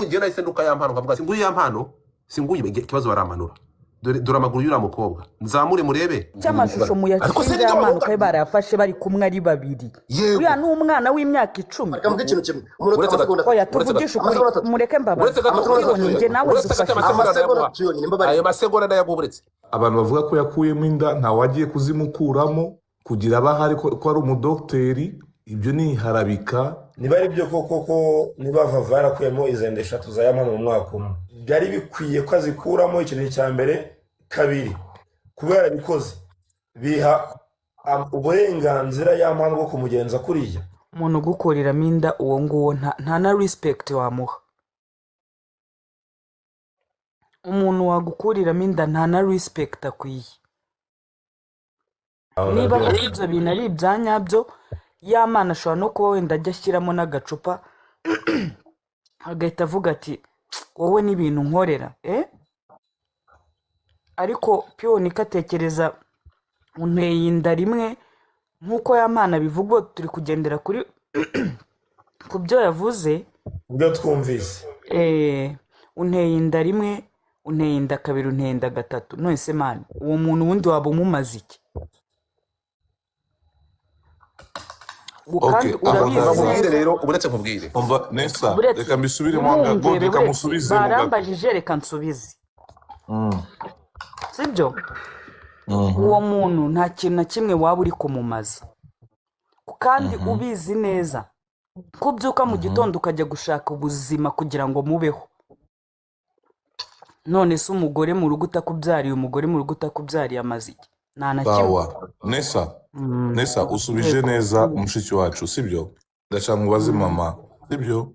njye nahise nduka ya mpano nkavuga singuye ya mpano singuye ikibazo baramanura dore amaguru y'ura mukobwa nzamure murebe cy'amashusho muyashinga y'amano kai barayafashe bari kumwe ari babiri uya ni umwana w'imyaka 10 akavuga ikintu kimwe umunota amasegonda oya tuvugisha ukuri mureke mbabaza njye nawe dufashe ayo masegonda ndayaguburetse abantu bavuga ko yakuyemo inda nta wagiye kuzimukuramo kugira abahari ko ari umudokiteri ibyo ni harabika niba ari byo koko niba vava yarakuyemo izo nda 3 za yamano mu mwaka umwe byari bikwiye ko azikuramo ikintu cya mbere kabiri kubera bikoze biha uburenganzira y'amano bwo kumugenza kuriya umuntu gukoriramo inda uwo nguwo nta na respect wamuha umuntu wagukuriramo inda nta na respect akwiye niba ibyo bintu ari ibyanyabyo y'amana ashobora no kuba wenda ajya ashyiramo n'agacupa agahita avuga ati wowe n'ibintu nkorera ariko piyoni ikatekereza unteye inda rimwe nk'uko y'amana bivugwa turi kugendera kuri ku byo yavuze ibyo twumvise unteye inda rimwe unteye inda kabiri unteye inda gatatu none se mani uwo muntu wundi waba umumaze iki kandi urabizi rero uburetse kubwire nesa reka mbisubiremo ngo reka musubize barambajije reka nsubize sibyo uwo muntu nta kintu na kimwe waba uri kumumaza kandi ubizi neza ko byuka mu gitondo ukajya gushaka ubuzima kugira ngo mubeho none se umugore mu rugo utakubyariye umugore mu rugo utakubyariye amaze iki nta na kimwe nesa usubije neza umushiki wacu sibyo ndashaka mubaze mama sibyo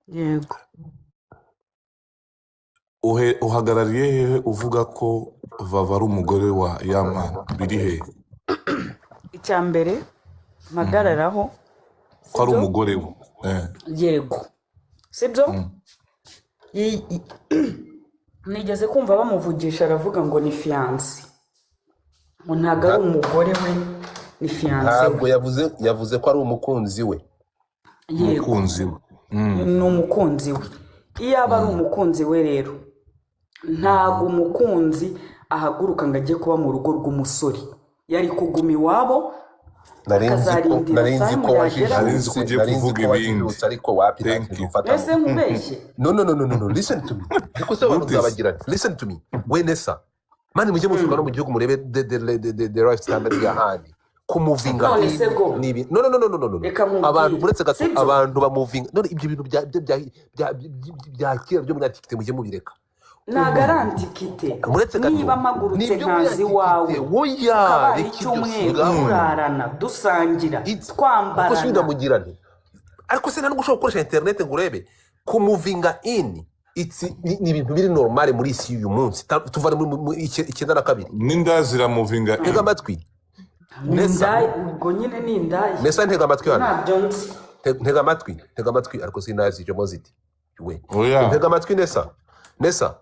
yego uhagarariye hehe uvuga ko vava ari umugore wa y'amana biri hehe icya mbere mpagararaho ko ari umugore we yego sibyo nigeze kumva bamuvugisha aravuga ngo ni fiyanse ngo ntabwo ari umugore we ni fiyanse ntabwo yavuze ko ari umukunzi we yego ni umukunzi we iyo aba ari umukunzi we rero ntabwo umukunzi ahaguruka ngo ajye kuba mu rugo rw'umusore yari kuguma iwabo narinzi ko ugiye kuvuga ibindi ariko wapi ntafata ese nkubeshye no listen to me ariko se abantu zabagirana listen to me we nesa mani mujye musuka no mu gihugu murebe the right standard y'ahandi kumuvinga nibi no abantu muretse gato abantu bamuvinga none ibyo bintu bya kera byo muri antikite mujye mubireka na garantikite niba magurutse nkazi wawe woya icyumweru urarana dusangira twambarana ariko se ntabwo ushobora gukoresha internet ngo urebe kumuvinga in ni ibintu biri normal muri isi y'uyu munsi tuvana mu 92 n'inda ziramuvinga ntega amatwi ubwo nyine ni indaya nesa ntega amatwi hano ntabyo nzi ntega amatwi ariko sinazi icyo moziti we ntega amatwi nesa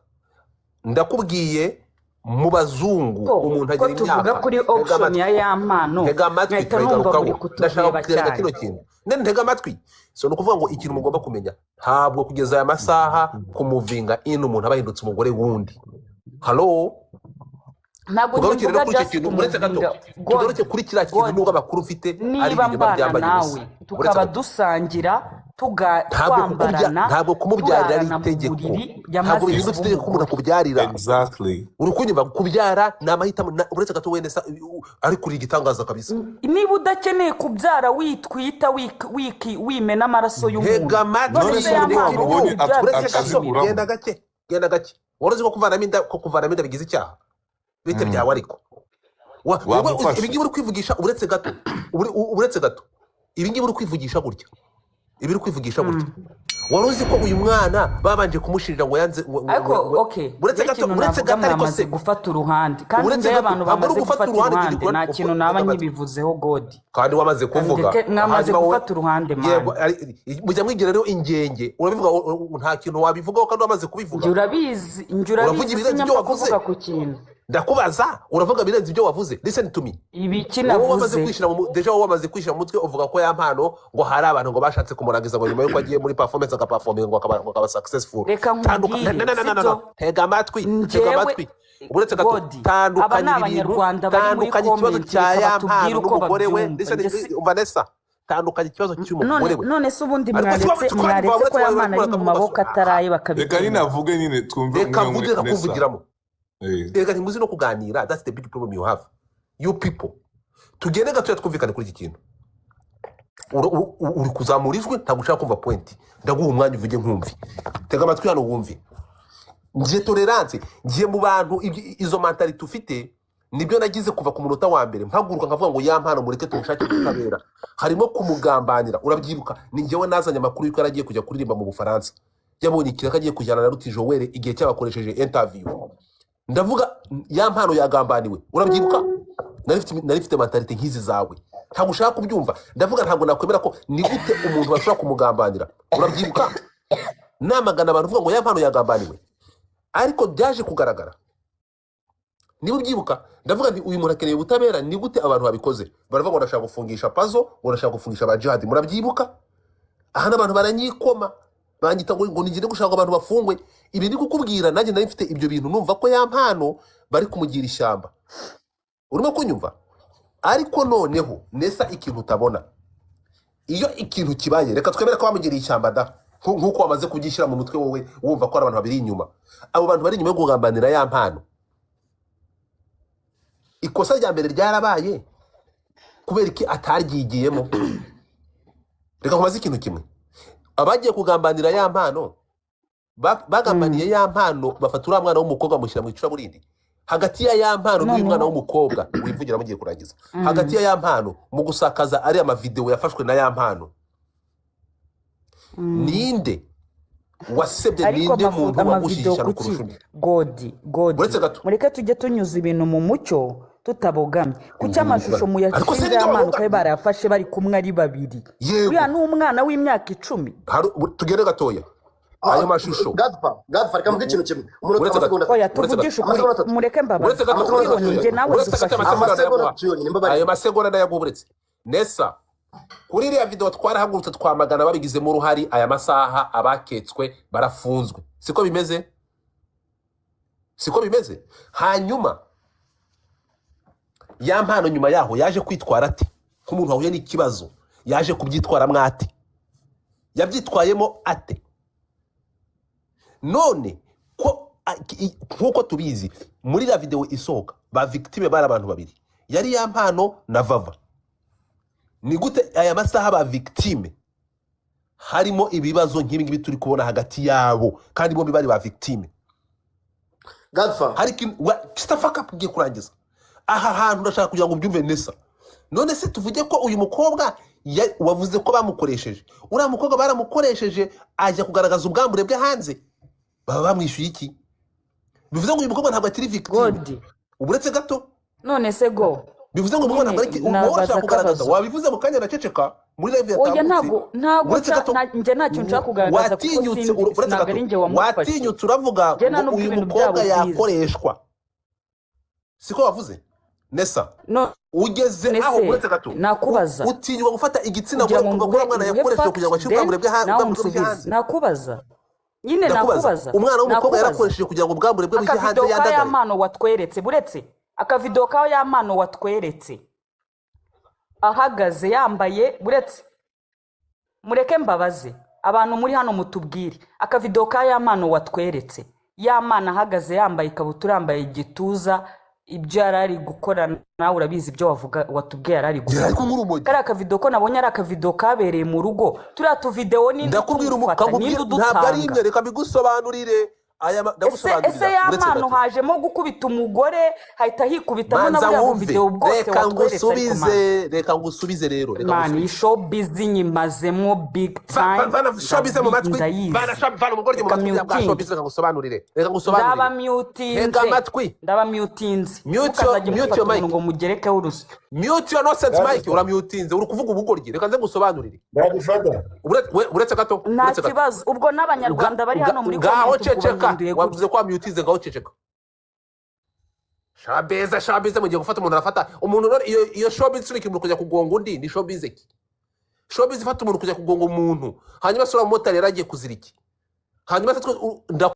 ndakubwiye mu bazungu umuntu agira imyaka tuvuga kuri option ya y'amano ntega amatwi ndashaka kugira kino kintu ntega amatwi so no kuvuga ngo ikintu mugomba kumenya ntabwo kugeza aya masaha kumuvinga in umuntu abahindutse umugore wundi hallo ntabwo tugarukire kuri icyo kintu muretse gato tugaruke kuri kiriya kintu nubwo abakuru ufite ari ibintu byambaye nawe tukaba dusangira twambarana ntabwo kumubyarira ari itegeko ntabwo ibintu tutegeko umuntu akubyarira uri kunyumva kubyara ni amahitamo uretse gato wenda ari kuri igitangaza kabisa niba udakeneye kubyara witwita wimena amaraso y'umuntu genda gake wari uzi ko kuvanamo inda bigize icyaha bite byawe ariko ibi ngibi uri kwivugisha uretse gato ibi ngibi uri kwivugisha gutya ibi uri kwivugisha gutya wari uzi ko uyu mwana babanje kumushinja ngo yanze ariko uretse gato ariko se gufata uruhande kandi mbere y'abantu bamaze gufata uruhande nta kintu naba nyibivuzeho godi kandi wamaze kuvuga mwamaze gufata uruhande mujya mwigira rero ingenge urabivuga nta kintu wabivugaho kandi wamaze kubivuga njye urabizi nyapfa kuvuga ku kintu ndakubaza uravuga birenze ibyo wavuze. Listen to me. ibiki Wowe wamaze navuze kwishira deja wowe wamaze kwishira mu mutwe uvuga ko ya mpano ngo hari abantu ngo bashatse kumurangiza ngo nyuma yuko agiye muri performance agaperforming ngo akaba successful. reka nkubwire No. Tega amatwi. Uretse gato Godi, aba ni tandukanye ibintu abanyarwanda bari muri tandukanye ikibazo comment cya reka ya batubwire mpano uko n'umugore we. babyumva. Listen Vanessa, tandukanye ikibazo cy'umugore we. none se ubundi Ariko mwaretse twabona ko ya mana ari mu twabona maboko ataraye reka bakabikora ninavuge nyine twumve reka umwe mvuge muri Nessa. kakuvugiramo. Eh. Reka ntimuzi no kuganira. That's the big problem you have, you people. Tugende gatoya twumvikane kuri iki kintu. Uri kuzamura ijwi ntabwo ushaka kumva point. Ndaguha umwanya uvuge nkumvi. Tega amatwi hano wumve. Ngiye tolerance, ngiye mu bantu izo mentality ufite nibyo nagize kuva ku munota wa mbere mpaguruka nkavuga ngo ya mpano mureke tumushake kutabera. Harimo kumugambanira. Urabyibuka ni njyewe nazanye amakuru yuko yaragiye kujya kuririmba mu Bufaransa. Yabonye ikiraka agiye kujyana na Ruti Joel igihe cyabakoresheje interview. Ndavuga ya mpano yagambaniwe. Urabyibuka? Narifite mentality nk'izi zawe. Ntabwo ushaka kubyumva. Ndavuga ntabwo nakwemera ko ni gute umuntu bashobora kumugambanira. Urabyibuka? Namagana abantu uvuga ngo ya mpano yagambaniwe. Ariko byaje kugaragara. Niba ubyibuka ndavuga nti uyu muntu akeneye ubutabera ni gute abantu babikoze. Baravuga ngo ndashaka gufungisha Pazo, ngo ndashaka gufungisha abajihadi. Murabyibuka? Aha n'abantu baranyikoma. Bangita ngo nigire gushaka abantu bafungwe. Ibi ni kukubwira nanjye nari mfite ibyo bintu numva ko ya mpano bari kumugira ishyamba. Urimo kunyumva? Ariko noneho Nessa ikintu utabona. Iyo ikintu kibaye reka twemere ko bamugiriye ishyamba da. Nkuko wamaze kugishyira mu mutwe wowe wumva ko ari abantu babiri inyuma. Abo bantu bari inyuma yo kugambanira ya mpano. Ikosa rya mbere ryarabaye kubera iki ataryigiyemo. Reka nkubaze ikintu kimwe. Abagiye kugambanira ya mpano bagambaniye ya mpano bafatura mwana w'umukobwa mushyira mu icuraburindi. Hagati ya mpano n'uyu mwana w'umukobwa wivugira mugiye kurangiza. Hagati ya mpano mu gusakaza ari ama video yafashwe na ya mpano. Ninde wasebye ninde muntu wagushisha no kurusha undi. Godi mureke tujye tunyuza ibintu mu mucyo tutabogamye kuki amashusho muyashinze y'amano ko barayafashe bari kumwe ari babiri. Uya ni umwana w'imyaka 10. Tugere gatoya ayo mashusho Godfather kamwe ikintu kimwe umuntu twasegonda oya tuvugisha ukuri mureke mbabaza nje nawe dufashe ayo masegonda ndayaguburetse. Nessa kuri iriya video twarahagurutse twamagana babigizemo uruhari aya masaha abaketswe barafunzwe. Siko bimeze? Hanyuma ya mpano nyuma yaho yaje kwitwara ati nk'umuntu wahuye n'ikibazo yaje kubyitwara mwate yabyitwayemo ate. None ko nkuko tubizi muri la video isohoka ba victime bari abantu babiri yari ya mpano na Vava. Ni gute aya masaha ba victime harimo ibibazo nk'ibi ngibi turi kubona hagati yabo kandi bombi bari ba victime. Godfather hari stafaka pugiye kurangiza aha hantu ndashaka kugira ngo byumve Nessa. None se tuvuge ko uyu mukobwa wavuze ko bamukoresheje uriya mukobwa baramukoresheje ajya kugaragaza ubwambure bwe hanze baba bamwishyuye iki? Bivuze ngo uyu mukobwa ntabwo akiri victime. Uburetse gato none se go bivuze ngo umwana bariki ushaka kugaragaza wabivuze mu kanya naceceka muri live oya ntabwo nje ntacyo nshaka kugaragaza watinyutse uravuga ngo uyu mukobwa yakoreshwa. Siko wavuze Nessa ugeze aho uretse gato nakubaza utinyuka gufata igitsina gore kuva kuri mwana yakoreshwe kugira ngo cyubwambure bwe hanze. Nakubaza nyine nakubaza umwana w'umukobwa yarakoresheje kugira ngo ubwambure bwe bujye hanze yandagaye. Ya mpano watweretse buretse akavido ka ya mpano watweretse ahagaze yambaye buretse mureke mbabaze abantu muri hano mutubwire akavido ka ya mpano watweretse ya mpano ahagaze yambaye ikabutura yambaye igituza ibyo yarari gukora nawe urabizi ibyo wavuga watubwiye yarari gukora kari akavido ko nabonye ari akavido kabereye mu rugo turiya tuvideo ni ndakubwira ntabwo ari imwe reka bigusobanurire ese ya mpano hajemo gukubita umugore hahita hikubitamo na buriya video bwose watweretse. Reka ngusubize rero mani showbiz nyimazemo big time bana showbiz mu matwi bana showbiz umugore mu matwi bwa showbiz reka ngusobanurire ndaba mutinze mute your mic ngo mugerekeho urusyo mute your nonsense mic uramutinze uri kuvuga ubugoryi reka nze ngusobanurire uretse gato nta kibazo ubwo n'abanyarwanda bari hano muri comment wavuze ko amutize ngaho ceceka Showbiz mugiye gufata umuntu arafata umuntu iyo showbiz suri kimuntu kujya kugonga undi ni showbiz ki showbiz ifata umuntu kujya kugonga umuntu hanyuma sura motari yaragiye kuziriki hanyuma